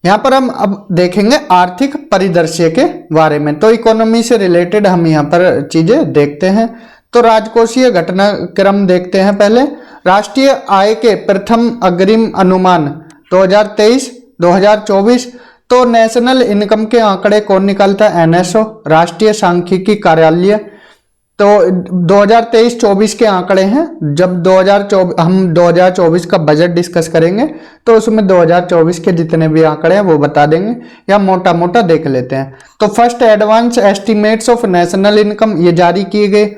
यहाँ पर हम अब देखेंगे आर्थिक परिदृश्य के बारे में। तो इकोनॉमी से रिलेटेड हम यहाँ पर चीजें देखते हैं। तो राजकोषीय घटनाक्रम देखते हैं पहले। राष्ट्रीय आय के प्रथम अग्रिम अनुमान 2023-2024। तो नेशनल इनकम के आंकड़े कौन निकालता है? एनएसओ, राष्ट्रीय सांख्यिकी कार्यालय। तो 2023-24 के आंकड़े हैं। जब 2024 हम 2024 का बजट डिस्कस करेंगे तो उसमें 2024 के जितने भी आंकड़े हैं वो बता देंगे, या मोटा मोटा देख लेते हैं। तो first advance estimates of national income ये जारी किए गए।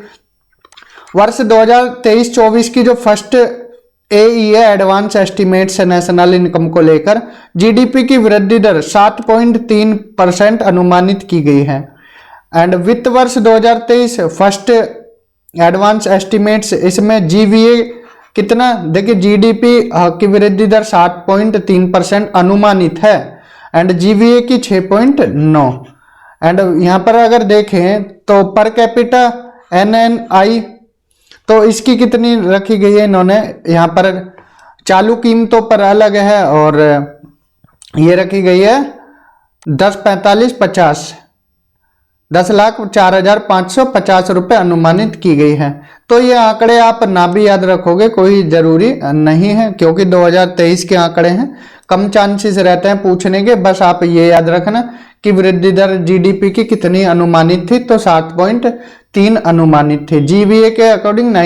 वर्ष 2023-24 की जो फर्स्ट AE है एडवांस एस्टिमेट्स है नेशनल इनकम को लेकर, जीडीपी की वृद्धि दर 7.3% अनुमानित की गई है। एंड वित्त वर्ष 2023 फर्स्ट एडवांस एस्टिमेट्स, इसमें जीवीए कितना, देखिए जीडीपी की वृद्धि दर 7.3% अनुमानित है एंड जीवीए की 6.9। एंड यहाँ पर अगर देखें तो पर कैपिटा NNI तो इसकी कितनी रखी गई है इन्होंने, यहाँ पर चालू कीमतों पर अलग है और ये रखी गई है 10,45,50 10,04,550 रुपये अनुमानित की गई है। तो ये आंकड़े आप ना भी याद रखोगे कोई जरूरी नहीं है, क्योंकि 2023 के आंकड़े हैं, कम चांसेस रहते हैं पूछने के। बस आप ये याद रखना कि वृद्धि दर जीडीपी की कितनी अनुमानित थी, तो 7.3 अनुमानित थी। जीवीए के अकॉर्डिंग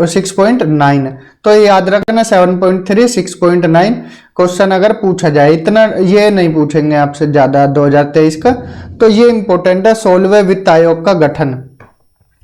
6.9, तो ये याद रखना 7.3 6.9 क्वेश्चन अगर पूछा जाए। इतना ये नहीं पूछेंगे आपसे ज्यादा 2023 का। तो ये इंपॉर्टेंट है। 16वें वित्त आयोग का गठन,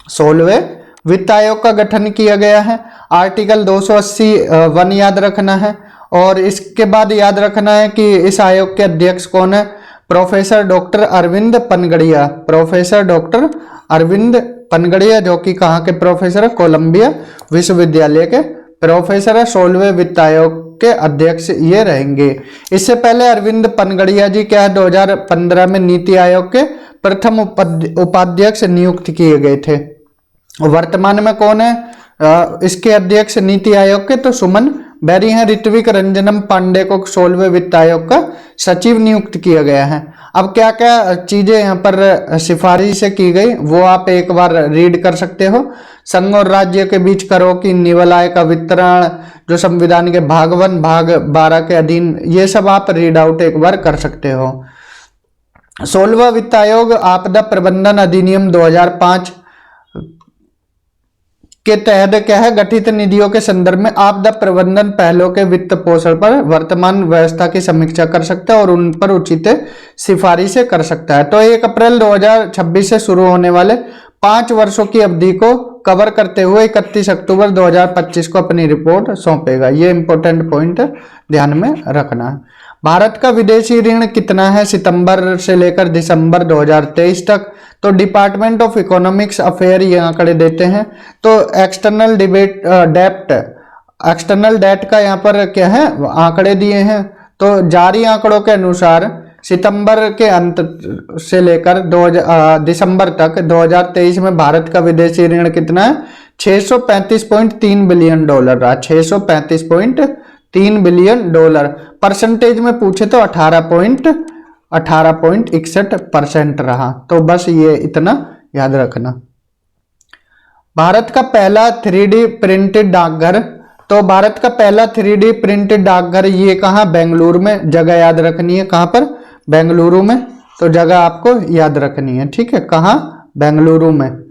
16वें वित्त आयोग का गठन किया गया है। आर्टिकल 280(1) याद रखना है। और इसके बाद याद रखना है कि इस आयोग के अध्यक्ष कौन है? Professor doctor Arvind Panagariya, professor doctor Arvind Panagariya, जो कि कहाँ के प्रोफेसर है? कोलंबिया विश्वविद्यालय के प्रोफेसर है। 16वें वित्त आयोग के अध्यक्ष ये रहेंगे। इससे पहले अरविंद पनगड़िया जी क्या है, 2015 में नीति आयोग के प्रथम उपाध्यक्ष नियुक्त किए गए थे। वर्तमान में कौन है इसके अध्यक्ष नीति आयोग के? तो सुमन बेरी हैं। ऋत्विक रंजनम पांडे को 16वें वित्त आयोग का सचिव नियुक्त किया गया है। अब क्या क्या चीजें यहाँ पर सिफारिश से की गई वो आप एक बार रीड कर सकते हो। संघ और राज्य के बीच करों की निवल आय का वितरण, जो संविधान के भाग 1 भाग 12 के अधीन, ये सब आप रीड आउट एक बार कर सकते हो। 16वां वित्त आयोग आपदा प्रबंधन अधिनियम 2005 के तहत क्या है, गठित निधियों के संदर्भ में आपदा प्रबंधन पहलों के वित्त पोषण पर वर्तमान व्यवस्था की समीक्षा कर सकता है और उन पर उचित सिफारिशें कर सकता है। तो 1 अप्रैल 2026 से शुरू होने वाले 5 वर्षों की अवधि को कवर करते हुए 31 अक्टूबर 2025 को अपनी रिपोर्ट सौंपेगा। ये इंपॉर्टेंट पॉइंट ध्यान में रखना है। भारत का विदेशी ऋण कितना है सितंबर से लेकर दिसंबर 2023 तक? तो डिपार्टमेंट ऑफ इकोनॉमिक्स अफेयर ये आंकड़े देते हैं। तो एक्सटर्नल डेट का यहाँ पर क्या है, आंकड़े दिए हैं। तो जारी आंकड़ों के अनुसार सितंबर के अंत से लेकर दिसंबर तक 2023 में भारत का विदेशी ऋण कितना है? $635.3 बिलियन रहा। $635.3 बिलियन। परसेंटेज में पूछे तो 18.61% रहा। तो बस ये इतना याद रखना। भारत का पहला 3D प्रिंटेड डाकघर, तो भारत का पहला 3D प्रिंटेड डाकघर ये कहाँ? बेंगलुरु में। जगह याद रखनी है, कहाँ पर? बेंगलुरु में। तो जगह आपको याद रखनी है, ठीक है? कहाँ? बेंगलुरु में।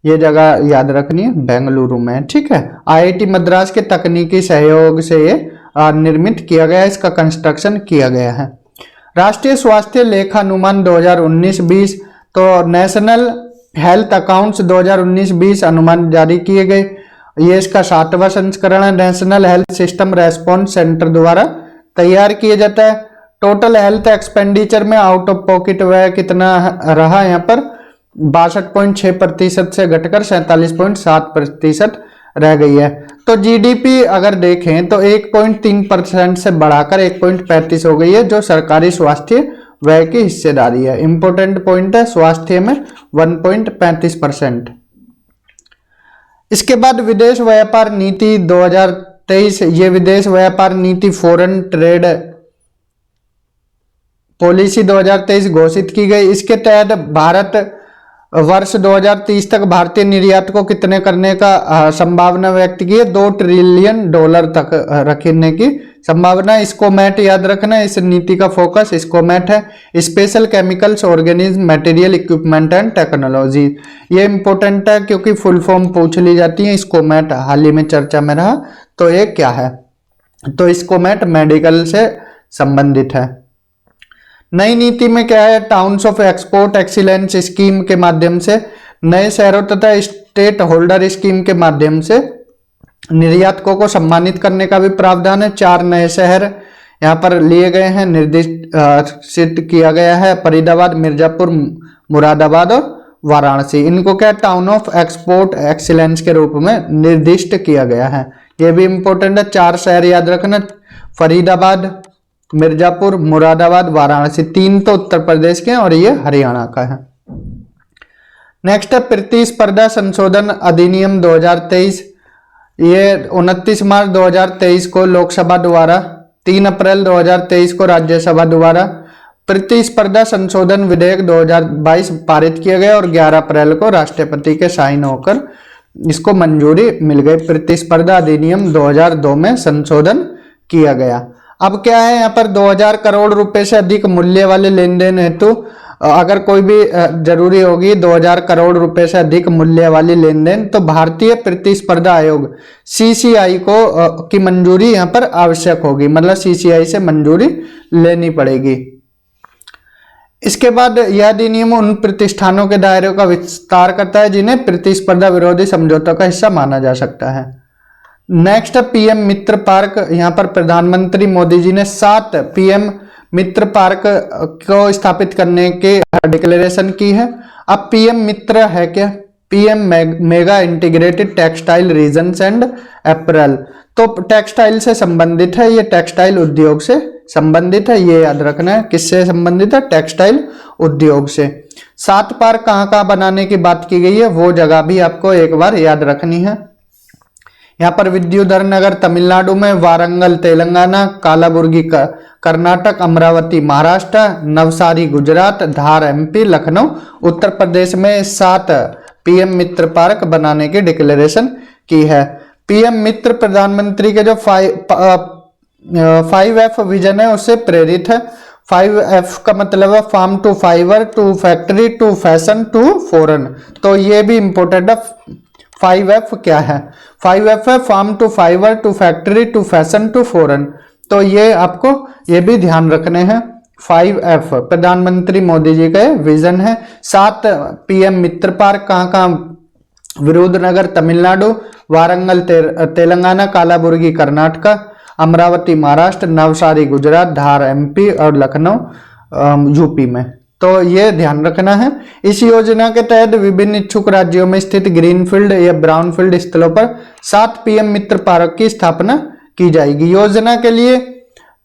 ये जगह याद रखनी है, बेंगलुरु में, ठीक है? IIT मद्रास के तकनीकी सहयोग से ये निर्मित किया गया, इसका कंस्ट्रक्शन किया गया है। राष्ट्रीय स्वास्थ्य लेखानुमान 2019-20, तो नेशनल हेल्थ अकाउंट्स 2019-20 अनुमान जारी किए गए। ये इसका 7वां संस्करण है। National health system response centre द्वारा तैयार किया जाता है। टोटल हेल्थ एक्सपेंडिचर में आउट ऑफ पॉकेट व्यय कितना रहा? यहाँ पर 62.6% से घटकर 47.7% रह गई है। तो जीडीपी अगर देखें तो 1.3% से बढ़ाकर 1.35 हो गई है, जो सरकारी स्वास्थ्य व्यय की हिस्सेदारी है। इंपॉर्टेंट पॉइंट है, स्वास्थ्य में 1.35%। इसके बाद विदेश व्यापार नीति 2023, ये विदेश व्यापार नीति फॉरेन ट्रेड पॉलिसी 2023 घोषित की गई। इसके तहत भारत वर्ष 2030 तक भारतीय निर्यात को कितने करने का संभावना व्यक्त की है, $2 ट्रिलियन तक रखने की संभावना। स्कोमेट याद रखना, इस नीति का फोकस स्कोमेट है, special chemicals, organism, material, equipment and technology. ये इंपॉर्टेंट है क्योंकि फुल फॉर्म पूछ ली जाती है। स्कोमेट हाल ही में चर्चा में रहा, तो ये क्या है, तो स्कोमेट मेडिकल से संबंधित है। नई नीति में क्या है, towns of export excellence scheme के माध्यम से, नए शहरों तथा स्टेट होल्डर स्कीम के माध्यम से निर्यातकों को सम्मानित करने का भी प्रावधान है। 4 नए शहर यहाँ पर लिए गए हैं, निर्दिष्ट किया गया है, फरीदाबाद, मिर्जापुर, मुरादाबाद और वाराणसी। इनको क्या टाउन ऑफ एक्सपोर्ट एक्सीलेंस के रूप में निर्दिष्ट किया गया है। ये भी इंपॉर्टेंट है, 4 शहर याद रखना, फरीदाबाद, मिर्जापुर, मुरादाबाद, वाराणसी। 3 तो उत्तर प्रदेश के हैं और ये हरियाणा का है। नेक्स्ट है प्रतिस्पर्धा संशोधन अधिनियम 2023। ये 29 मार्च 2023 को लोकसभा द्वारा, 3 अप्रैल 2023 को राज्यसभा द्वारा प्रतिस्पर्धा संशोधन विधेयक 2022 पारित किया गया और 11 अप्रैल को राष्ट्रपति के साइन होकर इसको मंजूरी मिल गई। प्रतिस्पर्धा अधिनियम 2002 में संशोधन किया गया। अब क्या है, यहाँ पर 2000 करोड़ रुपए से अधिक मूल्य वाले लेन देन हेतु अगर कोई भी जरूरी होगी 2000 करोड़ रुपए से अधिक मूल्य वाली लेन देन, तो भारतीय प्रतिस्पर्धा आयोग CCI को की मंजूरी यहाँ पर आवश्यक होगी, मतलब CCI से मंजूरी लेनी पड़ेगी। इसके बाद यह अधिनियम उन प्रतिष्ठानों के दायरे का विस्तार करता है जिन्हें प्रतिस्पर्धा विरोधी समझौतों का हिस्सा माना जा सकता है। नेक्स्ट PM मित्र पार्क, यहाँ पर प्रधानमंत्री मोदी जी ने 7 PM मित्र पार्क को स्थापित करने के डिक्लेरेशन की है। अब PM मित्र है क्या, PM mega integrated textile regions and apparel, तो टेक्सटाइल से संबंधित है, ये टेक्सटाइल उद्योग से संबंधित है, ये याद रखना है। किससे संबंधित है, टेक्सटाइल उद्योग से। 7 पार्क कहाँ कहाँ बनाने की बात की गई है, वो जगह भी आपको एक बार याद रखनी है। यहाँ पर विद्युधर नगर तमिलनाडु में, वारंगल तेलंगाना, कालाबुर्गी कर्नाटक, अमरावती महाराष्ट्र, नवसारी गुजरात, धार MP, लखनऊ उत्तर प्रदेश में 7 PM मित्र पार्क बनाने की डिक्लेरेशन की है। PM मित्र प्रधानमंत्री के जो 5F विजन है उससे प्रेरित है। 5F का मतलब है farm to fibre to factory to fashion to foreign, तो ये भी इंपॉर्टेंट है। 5F क्या है, 5F है farm to fibre to factory to fashion to foreign, तो ये आपको ये भी ध्यान रखने हैं। 5F प्रधानमंत्री मोदी जी का विजन है। 7 PM मित्र पार्क कहाँ कहाँ, विरुधनगर तमिलनाडु, वारंगल तेलंगाना, कालाबुर्गी कर्नाटक, अमरावती महाराष्ट्र, नवसारी गुजरात, धार MP और लखनऊ UP में, तो ये ध्यान रखना है। इस योजना के तहत विभिन्न इच्छुक राज्यों में स्थित ग्रीनफील्ड या ब्राउनफील्ड स्थलों पर 7 PM मित्र पार्क की स्थापना की जाएगी। योजना के लिए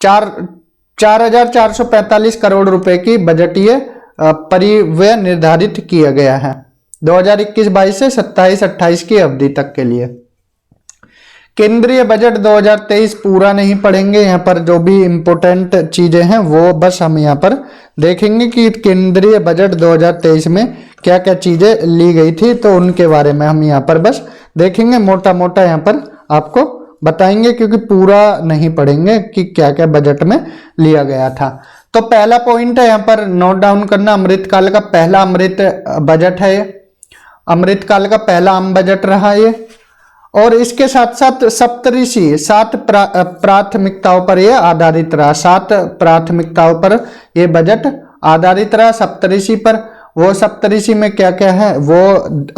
4,445 करोड़ रुपए की बजटीय परिव्यय निर्धारित किया गया है 2021-22 से 27-28 की अवधि तक के लिए। केंद्रीय बजट 2023 पूरा नहीं पढ़ेंगे, यहाँ पर जो भी इम्पोर्टेंट चीजें हैं वो बस हम यहाँ पर देखेंगे कि केंद्रीय बजट 2023 में क्या क्या चीजें ली गई थी, तो उनके बारे में हम यहाँ पर बस देखेंगे, मोटा मोटा यहाँ पर आपको बताएंगे, क्योंकि पूरा नहीं पढ़ेंगे कि क्या क्या बजट में लिया गया था। तो पहला पॉइंट है यहाँ पर नोट डाउन करना, अमृतकाल का पहला अमृत बजट है, अमृतकाल का पहला आम बजट रहा ये, और इसके साथ साथ सप्तऋषि 7 प्राथमिकताओं पर यह आधारित रहा, 7 प्राथमिकताओं पर यह बजट आधारित रहा सप्तऋषि पर। वो सप्तऋषि में क्या क्या है वो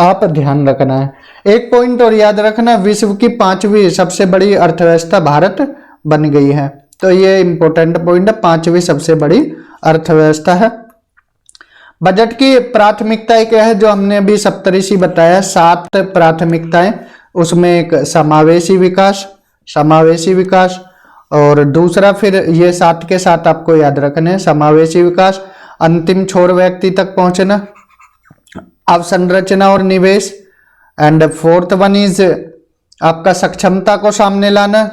आप ध्यान रखना है। एक पॉइंट और याद रखना, विश्व की 5वीं सबसे बड़ी अर्थव्यवस्था भारत बन गई है, तो ये इंपॉर्टेंट पॉइंट है, 5वीं सबसे बड़ी अर्थव्यवस्था है। बजट की प्राथमिकताएं क्या है, जो हमने अभी सप्तऋषि बताया 7 प्राथमिकताएं, उसमें एक समावेशी विकास, और दूसरा फिर ये 7 के साथ आपको याद रखने हैं, समावेशी विकास, अंतिम छोर व्यक्ति तक पहुंचना, अवसंरचना और निवेश, एंड 4th वन इज आपका सक्षमता को सामने लाना,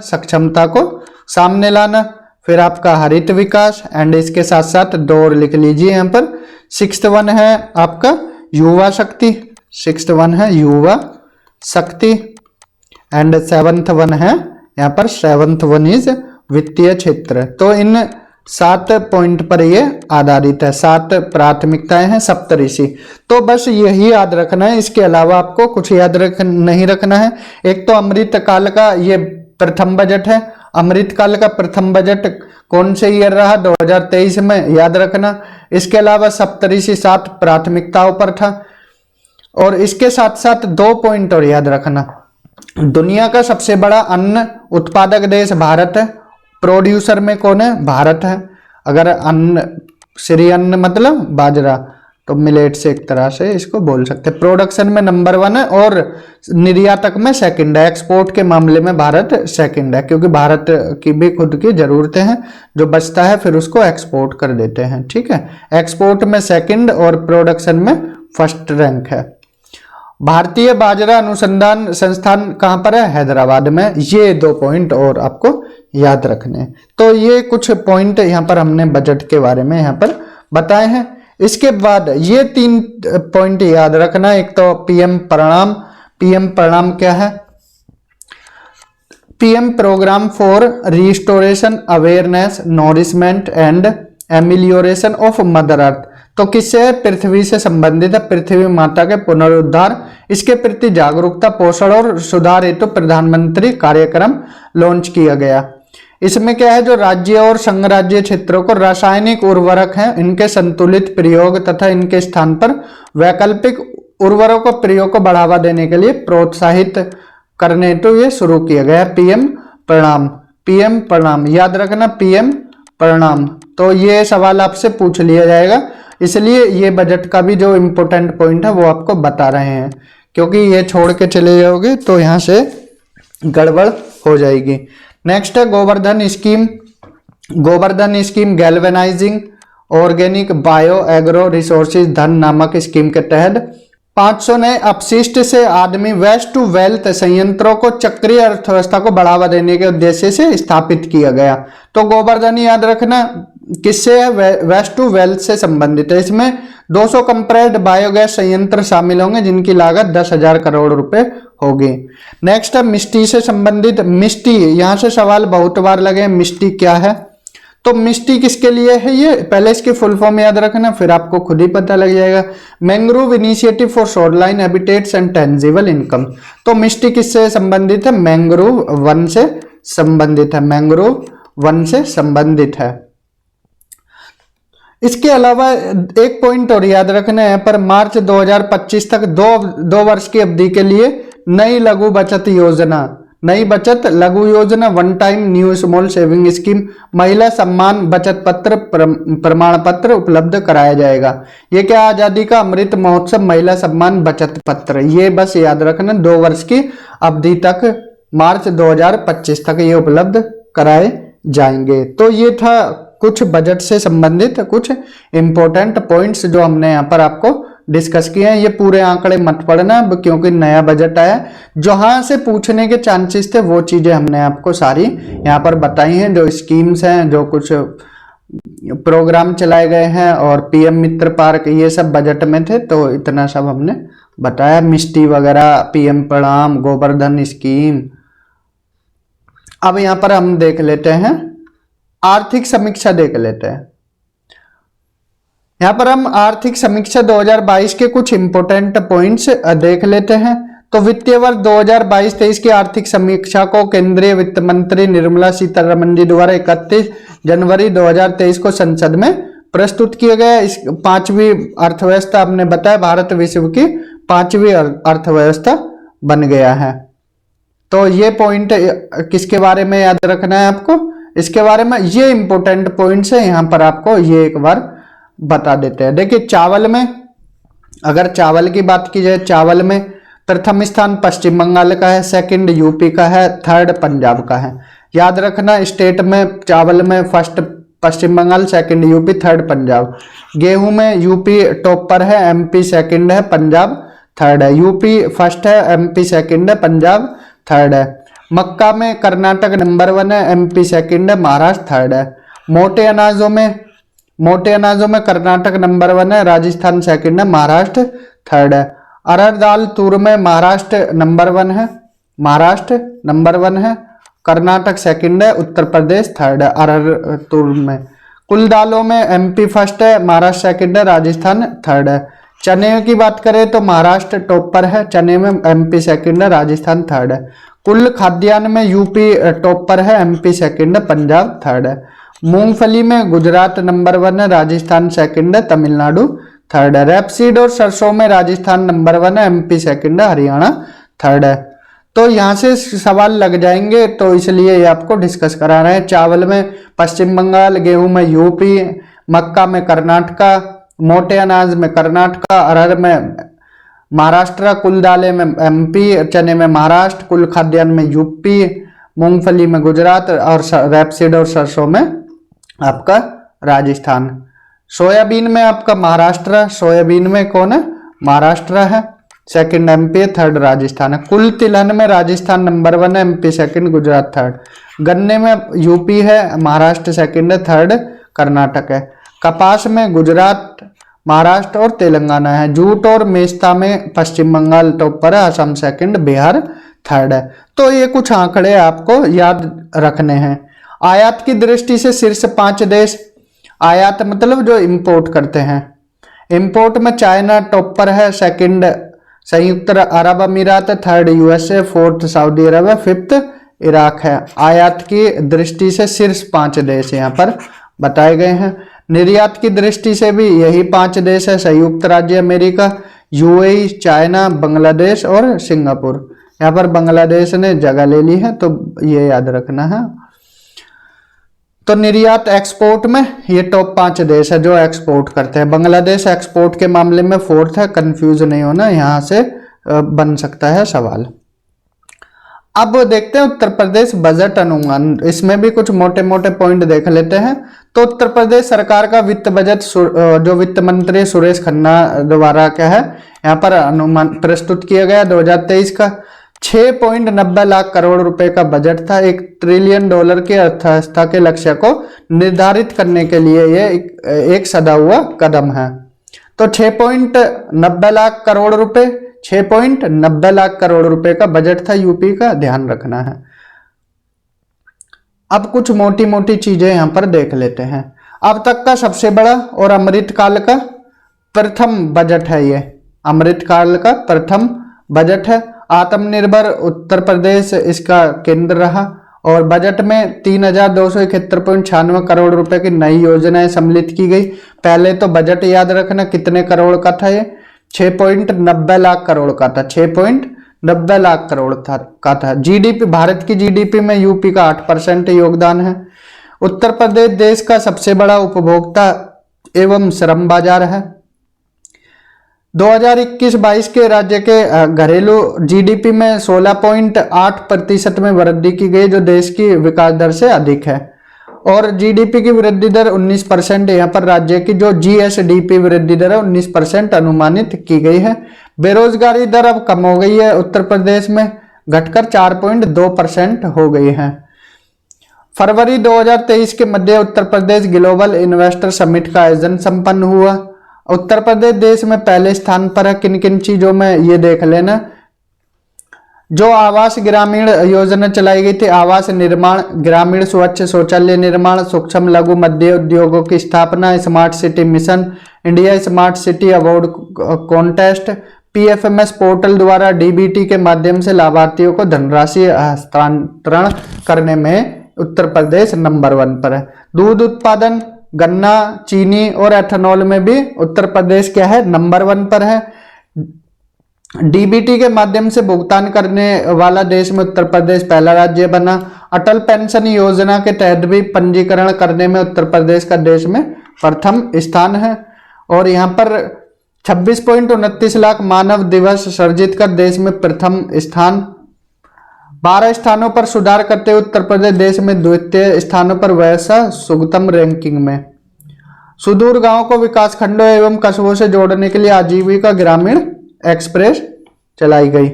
फिर आपका हरित विकास एंड इसके साथ साथ 2 और लिख लीजिए यहाँ पर। 6th वन है आपका युवा शक्ति, 6th वन है युवा शक्ति एंड 7th वन है यहाँ पर 7th वन इज वित्तीय क्षेत्र। तो इन 7 पॉइंट पर ये आधारित है, 7 प्राथमिकताएं हैं सप्तऋषि। तो बस यही याद रखना है, इसके अलावा आपको कुछ याद नहीं रखना है। एक तो अमृत काल का ये प्रथम बजट है, अमृत काल का प्रथम बजट कौन से ईयर रहा 2023 में, याद रखना। इसके अलावा सप्तऋषि 7 प्राथमिकताओं पर था। और इसके साथ साथ 2 पॉइंट और याद रखना, दुनिया का सबसे बड़ा अन्न उत्पादक देश भारत है, प्रोड्यूसर में कौन है, भारत है। अगर अन्न श्री अन्न मतलब बाजरा, तो मिलेट से एक तरह से इसको बोल सकते हैं। प्रोडक्शन में नंबर 1 है और निर्यातक में सेकंड है। एक्सपोर्ट के मामले में भारत सेकंड है, क्योंकि भारत की भी खुद की जरूरतें हैं, जो बचता है फिर उसको एक्सपोर्ट कर देते हैं, ठीक है। एक्सपोर्ट में सेकंड और प्रोडक्शन में फर्स्ट रैंक है। भारतीय बाजरा अनुसंधान संस्थान कहाँ पर है, हैदराबाद में। ये 2 पॉइंट और आपको याद रखने। तो ये कुछ पॉइंट यहाँ पर हमने बजट के बारे में यहाँ पर बताए हैं। इसके बाद ये 3 पॉइंट याद रखना। एक तो पीएम परिणाम, पीएम परिणाम क्या है, PM programme for restoration awareness nourishment and amelioration of mother earth. तो किससे है, पृथ्वी से संबंधित है, पृथ्वी माता के पुनरुद्धार, इसके प्रति जागरूकता, पोषण और सुधार हेतु तो प्रधानमंत्री कार्यक्रम लॉन्च किया गया। इसमें क्या है, जो राज्य और संघ राज्य क्षेत्रों को रासायनिक उर्वरक हैं इनके संतुलित प्रयोग तथा इनके स्थान पर वैकल्पिक उर्वरकों प्रयोग को बढ़ावा देने के लिए प्रोत्साहित करने हेतु ये शुरू किया गया पीएम परिणाम। पीएम परिणाम याद रखना, पीएम परिणाम। तो ये सवाल आपसे पूछ लिया जाएगा, इसलिए ये बजट का भी जो इम्पोर्टेंट पॉइंट है वो आपको बता रहे हैं, क्योंकि ये छोड़ के चले जाओगे तो यहाँ से गड़बड़ हो जाएगी। नेक्स्ट है Govardhan scheme. Govardhan scheme galvanising organic bio agro resources धन नामक स्कीम के तहत 500 नए अपशिष्ट से आदमी वेस्ट टू वेल्थ संयंत्रों को चक्रीय अर्थव्यवस्था को बढ़ावा देने के उद्देश्य से स्थापित किया गया। तो गोवर्धन याद रखना किससे है, वेस्ट टू वेल्थ से संबंधित है। इसमें 200 कंप्रेस्ड बायोगैस संयंत्र शामिल होंगे जिनकी लागत 10,000 करोड़ रुपए होगी। नेक्स्ट है मिष्टी से संबंधित। मिष्टी, यहां से सवाल बहुत बार लगे, मिष्टी क्या है। तो मिष्टी किसके लिए है, ये पहले इसकी फुल फॉर्म याद रखना, फिर आपको खुद ही पता लग जाएगा। Mangrove initiative for shoreline habitats and tangible income. तो मिष्टी किससे संबंधित है, मैंग्रोव वन से संबंधित है, मैंग्रोव वन से संबंधित है। इसके अलावा एक पॉइंट और याद रखना है, पर मार्च 2025 तक दो वर्ष की अवधि के लिए नई लघु बचत योजना, नई बचत लघु योजना, one time new small saving scheme, महिला सम्मान बचत पत्र प्रमाण पत्र उपलब्ध कराया जाएगा। ये क्या, आजादी का अमृत महोत्सव महिला सम्मान बचत पत्र। ये बस याद रखना 2 वर्ष की अवधि तक, मार्च 2025 तक ये उपलब्ध कराए जाएंगे। तो ये था कुछ बजट से संबंधित कुछ इंपॉर्टेंट पॉइंट्स जो हमने यहाँ पर आपको डिस्कस किए हैं। ये पूरे आंकड़े मत पढ़ना क्योंकि नया बजट आया, जहां से पूछने के चांसेस थे वो चीजें हमने आपको सारी यहाँ पर बताई हैं। जो स्कीम्स हैं, जो कुछ प्रोग्राम चलाए गए हैं और पीएम मित्र पार्क, ये सब बजट में थे, तो इतना सब हमने बताया। मिष्टी वगैरह, पीएम परिणाम, गोवर्धन स्कीम। अब यहाँ पर हम देख लेते हैं आर्थिक समीक्षा, देख लेते हैं। यहां पर हम आर्थिक समीक्षा 2022 के कुछ इंपोर्टेंट पॉइंट्स देख लेते हैं। तो वित्तीय वर्ष 2022-23 की आर्थिक समीक्षा को केंद्रीय वित्त मंत्री निर्मला सीतारमण जी द्वारा 31 जनवरी 2023 को संसद में प्रस्तुत किया गया। इस 5वीं अर्थव्यवस्था आपने बताया, भारत विश्व की 5वीं अर्थव्यवस्था बन गया है। तो ये पॉइंट किसके बारे में याद रखना है आपको, इसके बारे में, ये इंपोर्टेंट पॉइंट्स है, यहां पर आपको ये एक बार बता देते हैं। देखिए चावल में, अगर चावल की बात की जाए, चावल में प्रथम स्थान पश्चिम बंगाल का है, सेकंड यूपी का है, थर्ड पंजाब का है। याद रखना, स्टेट में चावल में first Paschim Bangal, second UP, third Punjab. गेहूं में यूपी टॉप पर है, एमपी सेकंड है, पंजाब थर्ड है। यूपी फर्स्ट है, एमपी सेकंड है, पंजाब थर्ड है। मक्का में कर्नाटक नंबर 1 है, एमपी सेकंड है, महाराष्ट्र थर्ड है। मोटे अनाजों में कर्नाटक नंबर 1 है, राजस्थान सेकंड है, महाराष्ट्र थर्ड है। अरहर दाल तूर में महाराष्ट्र नंबर 1 है, महाराष्ट्र नंबर 1 है, कर्नाटक सेकंड है, उत्तर प्रदेश थर्ड है अरहर तूर में। कुल दालों में एमपी फर्स्ट है, महाराष्ट्र सेकंड है, राजस्थान थर्ड है। चने की बात करें तो महाराष्ट्र टॉप पर है, चने में एमपी सेकंड है, राजस्थान थर्ड है। कुल खाद्यान्न में यूपी टॉप पर है, एमपी सेकंड है, पंजाब थर्ड है। मूंगफली में गुजरात नंबर 1 है, राजस्थान सेकंड है, तमिलनाडु थर्ड है। रेपसीड और सरसों में राजस्थान नंबर 1 है, एमपी सेकंड है, हरियाणा थर्ड है। तो यहाँ से सवाल लग जाएंगे, तो इसलिए ये आपको डिस्कस करा रहे हैं। चावल में पश्चिम बंगाल, गेहूं में यूपी, मक्का में कर्नाटका, मोटे अनाज में कर्नाटका, अरहर में महाराष्ट्र, कुल दालें में एमपी, चने में महाराष्ट्र, कुल खाद्यान्न में यूपी, मूंगफली में गुजरात और रेपसीड और सरसों में आपका राजस्थान। सोयाबीन में आपका महाराष्ट्र, सोयाबीन में कौन है? महाराष्ट्र है, सेकंड एमपी, थर्ड राजस्थान है। कुल तिलहन में राजस्थान नंबर 1 है, एमपी सेकंड, गुजरात थर्ड। गन्ने में यूपी है, महाराष्ट्र सेकंड है, थर्ड कर्नाटक है। कपास में गुजरात, महाराष्ट्र और तेलंगाना है। जूट और मेस्ता में पश्चिम बंगाल टॉप पर है, असम सेकंड, बिहार थर्ड है। तो ये कुछ आंकड़े आपको याद रखने हैं। आयात की दृष्टि से शीर्ष 5 देश, आयात मतलब जो इंपोर्ट करते हैं, इंपोर्ट में चाइना टॉप पर है, सेकंड संयुक्त अरब अमीरात, थर्ड यूएसए, फोर्थ सऊदी अरब, फिफ्थ इराक है। आयात की दृष्टि से शीर्ष 5 देश यहाँ पर बताए गए हैं। निर्यात की दृष्टि से भी यही 5 देश है, संयुक्त राज्य अमेरिका, यूएई, चाइना, बांग्लादेश और सिंगापुर। यहाँ पर बांग्लादेश ने जगह ले ली है, तो ये याद रखना है। तो निर्यात एक्सपोर्ट में ये टॉप 5 देश है जो एक्सपोर्ट करते हैं। बांग्लादेश एक्सपोर्ट के मामले में 4th है, कंफ्यूज नहीं होना, यहाँ से बन सकता है सवाल। अब देखते हैं उत्तर प्रदेश बजट अनुमान, इसमें भी कुछ मोटे मोटे पॉइंट देख लेते हैं। तो उत्तर प्रदेश सरकार का वित्त बजट जो वित्त मंत्री सुरेश खन्ना द्वारा क्या है यहाँ पर अनुमान प्रस्तुत किया गया 2023 का 6.90 लाख करोड़ रुपए का बजट था। $1 ट्रिलियन की अर्थव्यवस्था के लक्ष्य को निर्धारित करने के लिए ये एक सदा हुआ कदम है। तो 6.90 लाख करोड़ रुपए, 6.90 लाख करोड़ रुपए का बजट था यूपी का, ध्यान रखना है। अब कुछ मोटी मोटी चीजें यहां पर देख लेते हैं। अब तक का सबसे बड़ा और अमृतकाल का प्रथम बजट है, ये अमृतकाल का प्रथम बजट है। आत्मनिर्भर उत्तर प्रदेश इसका केंद्र रहा और बजट में 3271.96 करोड़ रुपए की नई योजनाएं सम्मिलित की गई। पहले तो बजट याद रखना कितने करोड़ का था, ये 6.90 लाख करोड़ का था, 6.90 लाख करोड़ का था। जीडीपी, भारत की जीडीपी में यूपी का 8% योगदान है। उत्तर प्रदेश देश का सबसे बड़ा उपभोक्ता एवं श्रम बाजार है। 2021-22 के राज्य के घरेलू जीडीपी में 16.8% में वृद्धि की गई, जो देश की विकास दर से अधिक है। और जीडीपी की वृद्धि दर 19%, यहाँ पर राज्य की जो जीएसडीपी वृद्धि दर है 19% अनुमानित की गई है। बेरोजगारी दर अब कम हो गई है, उत्तर प्रदेश में घटकर 4.2% हो गई है। फरवरी 2023 के मध्य Uttar Pradesh global investor summit का आयोजन संपन्न हुआ। उत्तर प्रदेश देश में पहले स्थान पर है। किन किन चीजों में ये देख लेना। जो आवास ग्रामीण योजना चलाई गई थी, आवास निर्माण, ग्रामीण स्वच्छ शौचालय निर्माण, सूक्ष्म लघु मध्य उद्योगों की स्थापना, smart city mission, India smart city award contest, PFMS portal द्वारा डीबीटी के माध्यम से लाभार्थियों को धनराशि हस्तांतरण करने में उत्तर प्रदेश नंबर 1 पर है। दूध उत्पादन, गन्ना, चीनी और एथेनॉल में भी उत्तर प्रदेश क्या है, नंबर 1 पर है। डीबीटी के माध्यम से भुगतान करने वाला देश में उत्तर प्रदेश पहला राज्य बना। अटल पेंशन योजना के तहत भी पंजीकरण करने में उत्तर प्रदेश का देश में प्रथम स्थान है। और यहाँ पर 26.29 लाख मानव दिवस सर्जित कर देश में प्रथम स्थान। 12 स्थानों पर सुधार करते हुए उत्तर प्रदेश देश में द्वितीय स्थानों पर वैसा सुगतम रैंकिंग में। सुदूर गांवों को विकास खंडों एवं कस्बों से जोड़ने के लिए आजीविका ग्रामीण एक्सप्रेस चलाई गई।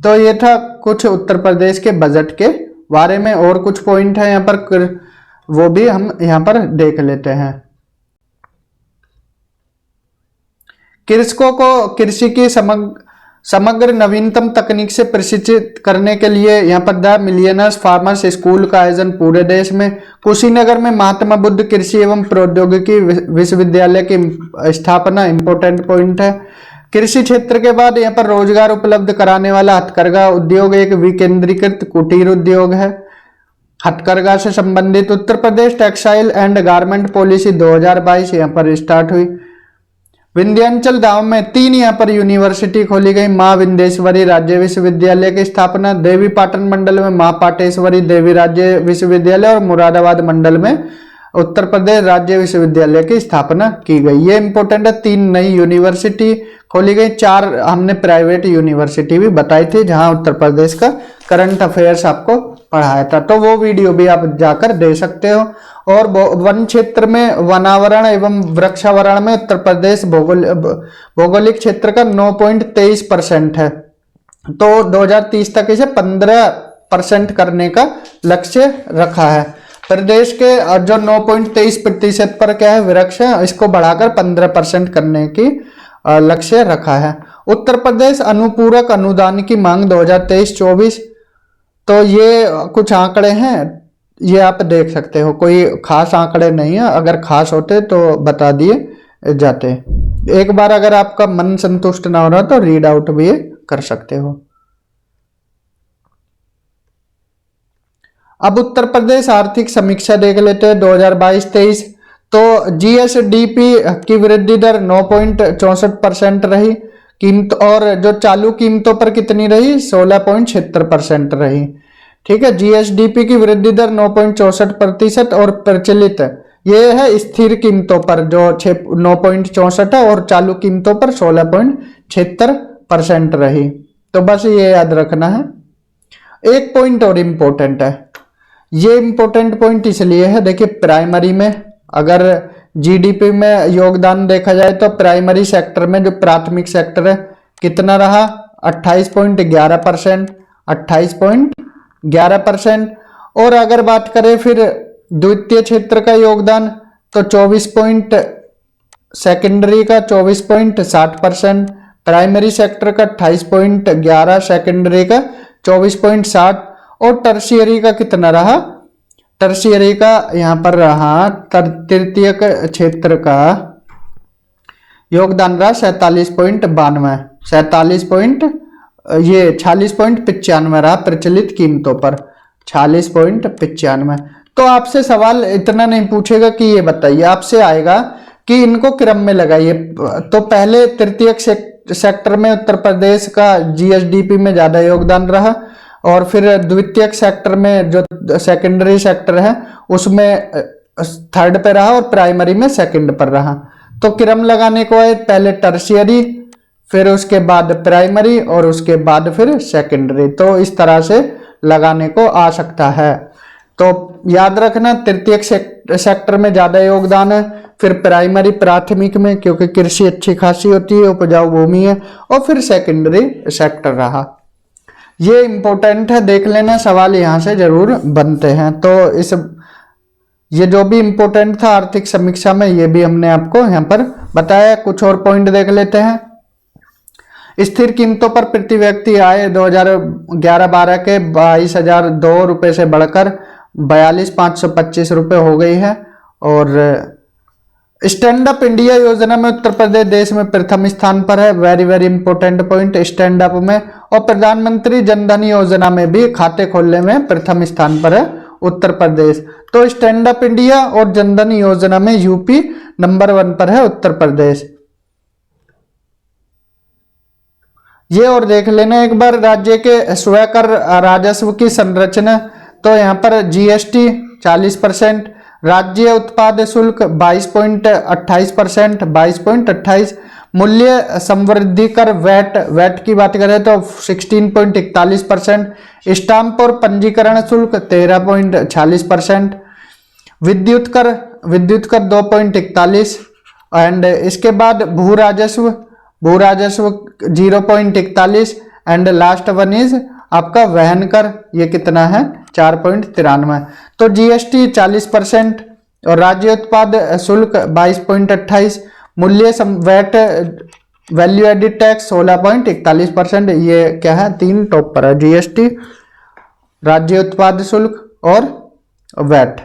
तो ये था कुछ उत्तर प्रदेश के बजट के बारे में। और कुछ पॉइंट है यहाँ पर वो भी हम यहाँ पर देख लेते हैं। कृषकों को कृषि की समग्र नवीनतम तकनीक से प्रशिक्षित करने के लिए यहाँ पर द मिलियनर्स फार्मर्स स्कूल का आयोजन पूरे देश में। कुशीनगर में महात्मा बुद्ध कृषि एवं प्रौद्योगिकी विश्वविद्यालय की स्थापना इंपॉर्टेंट पॉइंट है। कृषि क्षेत्र के बाद यहाँ पर रोजगार उपलब्ध कराने वाला हथकरघा उद्योग एक विकेंद्रीकृत कुटीर उद्योग है। हथकरघा से संबंधित Uttar Pradesh textile and garment policy 2022 यहाँ पर स्टार्ट हुई। विंध्याचल धाम में 3 यहाँ पर यूनिवर्सिटी खोली गई। माँ विंध्येश्वरी राज्य विश्वविद्यालय की स्थापना। देवी पाटन मंडल में माँ पाटेश्वरी देवी राज्य विश्वविद्यालय और मुरादाबाद मंडल में उत्तर प्रदेश राज्य विश्वविद्यालय की स्थापना की गई। ये इंपॉर्टेंट है, 3 नई यूनिवर्सिटी खोली गई, 4 हमने प्राइवेट यूनिवर्सिटी भी बताई थी जहां उत्तर प्रदेश का करंट अफेयर्स आपको पढ़ाया था, तो वो वीडियो भी आप जाकर दे सकते हो। और वन क्षेत्र में वनावरण एवं वृक्षावरण में उत्तर प्रदेश भौगोलिक क्षेत्र का 9.23% है, तो 2030 तक इसे 15% करने का लक्ष्य रखा है। प्रदेश के जो 9.23% पर क्या है वृक्ष है, इसको बढ़ाकर 15% करने की लक्ष्य रखा है। उत्तर प्रदेश अनुपूरक अनुदान की मांग 2023-24, तो ये कुछ आंकड़े हैं, ये आप देख सकते हो, कोई खास आंकड़े नहीं है, अगर खास होते तो बता दिए जाते। एक बार अगर आपका मन संतुष्ट ना हो रहा तो रीड आउट भी कर सकते हो। अब उत्तर प्रदेश आर्थिक समीक्षा देख लेते हैं 2022-23। तो जीएसडीपी की वृद्धि दर 9.64% रही। कीमत और जो चालू कीमतों पर कितनी रही, 16.76% रही। ठीक है, जीएसडीपी की वृद्धि दर 9.64% और प्रचलित ये है स्थिर कीमतों पर जो 9.64 है और चालू कीमतों पर 16.76% रही। तो बस ये याद रखना है। एक पॉइंट और इम्पोर्टेंट है, ये इम्पोर्टेंट पॉइंट इसलिए है, देखिए प्राइमरी में अगर जीडीपी में योगदान देखा जाए तो प्राइमरी सेक्टर में जो प्राथमिक सेक्टर है कितना रहा, 28.11%, 28.11%। और अगर बात करें फिर द्वितीय क्षेत्र का योगदान तो 24 सेकेंडरी का 24.60%, प्राइमरी सेक्टर का 28.11, सेकेंडरी का 24.60 और टर्शियरी का कितना रहा, टर्शियरी का यहाँ पर रहा तृतीय क्षेत्र का योगदान रहा 47.92, 46.95 रहा प्रचलित कीमतों पर 46.95। तो आपसे सवाल इतना नहीं पूछेगा कि ये बताइए, आपसे आएगा कि इनको क्रम में लगाइए। तो पहले तृतीय सेक्टर में उत्तर प्रदेश का जीएसडीपी में ज्यादा योगदान रहा और फिर द्वितीय सेक्टर में जो सेकेंडरी सेक्टर है उसमें थर्ड पे रहा और प्राइमरी में सेकंड पर रहा। तो क्रम लगाने को है, पहले टर्शियरी फिर उसके बाद प्राइमरी और उसके बाद फिर सेकेंडरी, तो इस तरह से लगाने को आ सकता है। तो याद रखना तृतीय सेक्टर में ज्यादा योगदान है, फिर प्राइमरी प्राथमिक में क्योंकि कृषि अच्छी खासी होती है, उपजाऊ भूमि है, और फिर सेकेंडरी सेक्टर रहा। ये इंपॉर्टेंट है, देख लेना, सवाल यहां से जरूर बनते हैं। तो ये जो भी इंपॉर्टेंट था आर्थिक समीक्षा में ये भी हमने आपको यहाँ पर बताया। कुछ और पॉइंट देख लेते हैं। स्थिर कीमतों पर प्रति व्यक्ति आय 2011-12 के 22,002 रुपये से बढ़कर 42,525 रुपये हो गई है। और स्टैंड अप इंडिया योजना में उत्तर प्रदेश देश में प्रथम स्थान पर है, very very important point stand up में। और प्रधानमंत्री जनधन योजना में भी खाते खोलने में प्रथम स्थान पर है उत्तर प्रदेश। तो स्टैंड अप इंडिया और जनधन योजना में यूपी नंबर 1 पर है उत्तर प्रदेश। ये और देख लेना एक बार राज्य के स्वकर राजस्व की संरचना। तो यहाँ पर जीएसटी 40%, राज्य उत्पाद शुल्क 22.28%, 22.28, मूल्य संवृद्धि कर वैट की बात करें तो 16.41%, स्टाम्प और पंजीकरण शुल्क 13.46%, विद्युत कर 2.41 एंड इसके बाद भू राजस्व 0.41 एंड लास्ट वन इज आपका वहन कर, ये कितना है 4.93। तो जीएसटी 40% और राज्य उत्पाद शुल्क 22.28, मूल्य वैट वैल्यू एडिड टैक्स 16.41%। ये क्या है, 3 टॉप पर है, जीएसटी, राज्य उत्पाद शुल्क और वैट।